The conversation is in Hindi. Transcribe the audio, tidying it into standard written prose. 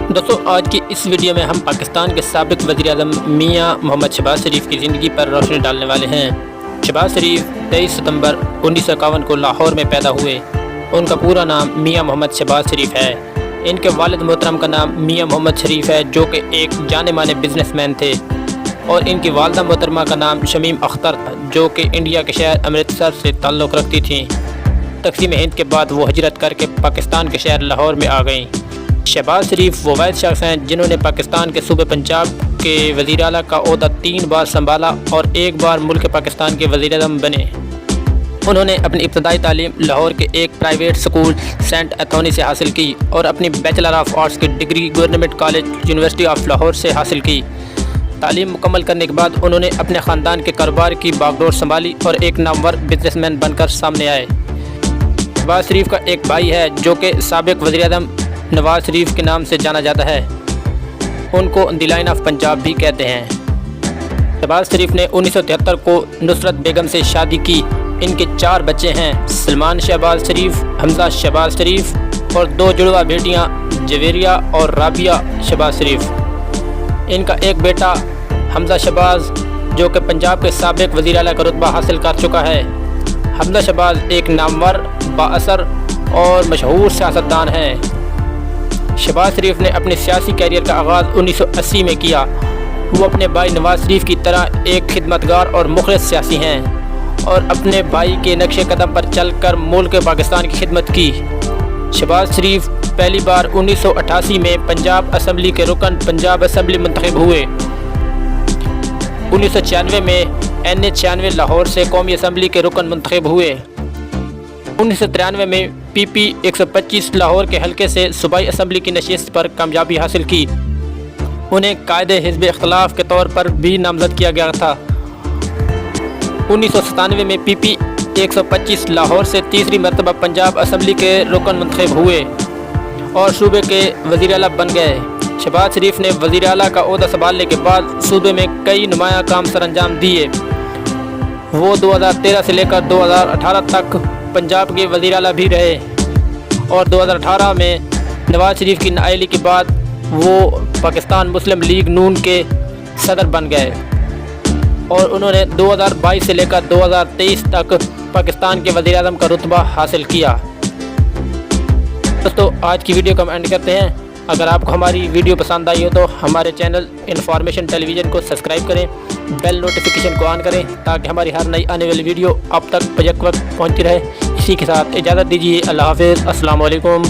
दोस्तों, आज की इस वीडियो में हम पाकिस्तान के साबिक़ वज़ीर-ए-आज़म मियां मोहम्मद शहबाज शरीफ की ज़िंदगी पर रोशनी डालने वाले हैं। शहबाज शरीफ 23 सितंबर 1951 को लाहौर में पैदा हुए। उनका पूरा नाम मियां मोहम्मद शहबाज शरीफ है। इनके वालिद मोहतरम का नाम मियां मोहम्मद शरीफ है, जो कि एक जाने-माने बिजनेसमैन थे, और इनकी वालदा मोहतरमा का नाम शमीम अख्तर था, जो कि इंडिया के शहर अमृतसर से ताल्लुक़ रखती थीं। तक़सीम हिंद के बाद वो हिजरत करके पाकिस्तान के शहर लाहौर में आ गईं। शहबाज शरीफ वो वाहिद शख्स हैं जिन्होंने पाकिस्तान के सूबे पंजाब के वज़ीर आला का ओहदा 3 बार संभाला और 1 बार मुल्क पाकिस्तान के वज़ीर-ए-आज़म बने। उन्होंने अपनी इब्तदाई तालीम लाहौर के एक प्राइवेट स्कूल सेंट एंथोनी से हासिल की और अपनी बैचलर ऑफ आर्ट्स की degree government college university of Lahore से हासिल की। तालीम मुकम्मल करने के बाद उन्होंने अपने ख़ानदान के कारोबार की बागडोर संभाली और एक नामवर बिजनेसमैन बनकर सामने आए। शहबाज शरीफ का एक भाई है जो कि साबिक़ वज़ीर-ए-आज़म नवाज शरीफ के नाम से जाना जाता है। उनको द लायन ऑफ पंजाब भी कहते हैं। शहबाज शरीफ ने 1973 को नुसरत बेगम से शादी की। इनके 4 बच्चे हैं, सलमान शहबाज शरीफ, हमजा शहबाज शरीफ और 2 जुड़वा बेटियां जवेरिया और राबिया शहबाज शरीफ। इनका एक बेटा हमजा शहबाज, जो कि पंजाब के साबिक़ वज़ीर आला का रुतबा हासिल कर चुका है। हमजा शहबाज एक नामवर, बाअसर और मशहूर सियासतदान हैं। शहबाज शरीफ ने अपने सियासी कैरियर का आगाज़ 1980 में किया। वो अपने भाई नवाज शरीफ की तरह एक खिदमतगार और मुखलिस सियासी हैं और अपने भाई के नक्शे कदम पर चलकर मुल्क पाकिस्तान की खिदमत की। शहबाज शरीफ पहली बार 1988 में पंजाब असम्बली के रुकन पंजाब असम्बली मुंतखब हुए। 1996 में NA-96 लाहौर से कौमी असम्बली के रुकन मुंतखब हुए। 1993 में PP 125 लाहौर के हल्के से सूबाई असम्बली की नशिस्त पर कामयाबी हासिल की। उन्हें कायदे हिज़्ब इख्तिलाफ के तौर पर भी नामज़द किया गया था। 1997 में PP 125 लाहौर से तीसरी मरतबा पंजाब असम्बली के रुकन मुंतखब हुए और सूबे के वज़ीर आला बन गए। शहबाज शरीफ ने वज़ीर आला का ओहदा संभालने के बाद सूबे में कई नुमाया काम सर अंजाम दिए। वो 2013 से लेकर 2018 तक पंजाब के वज़ीर आला भी रहे और 2018 में नवाज शरीफ की नाअहली के बाद वो पाकिस्तान मुस्लिम लीग नून के सदर बन गए और उन्होंने 2022 से लेकर 2023 तक पाकिस्तान के वज़ीर-ए-आज़म का रुतबा हासिल किया। दोस्तों, आज की वीडियो को हम एंड करते हैं। अगर आपको हमारी वीडियो पसंद आई हो तो हमारे चैनल इन्फॉर्मेशन टेलीविज़न को सब्सक्राइब करें, बेल नोटिफिकेशन को ऑन करें ताकि हमारी हर नई आने वाली वीडियो आप तक बजक वक्त पहुँचती रहे। इसी के साथ इजाज़त दीजिए। अल्लाह हाफ़िज़। अस्सलाम वालेकुम।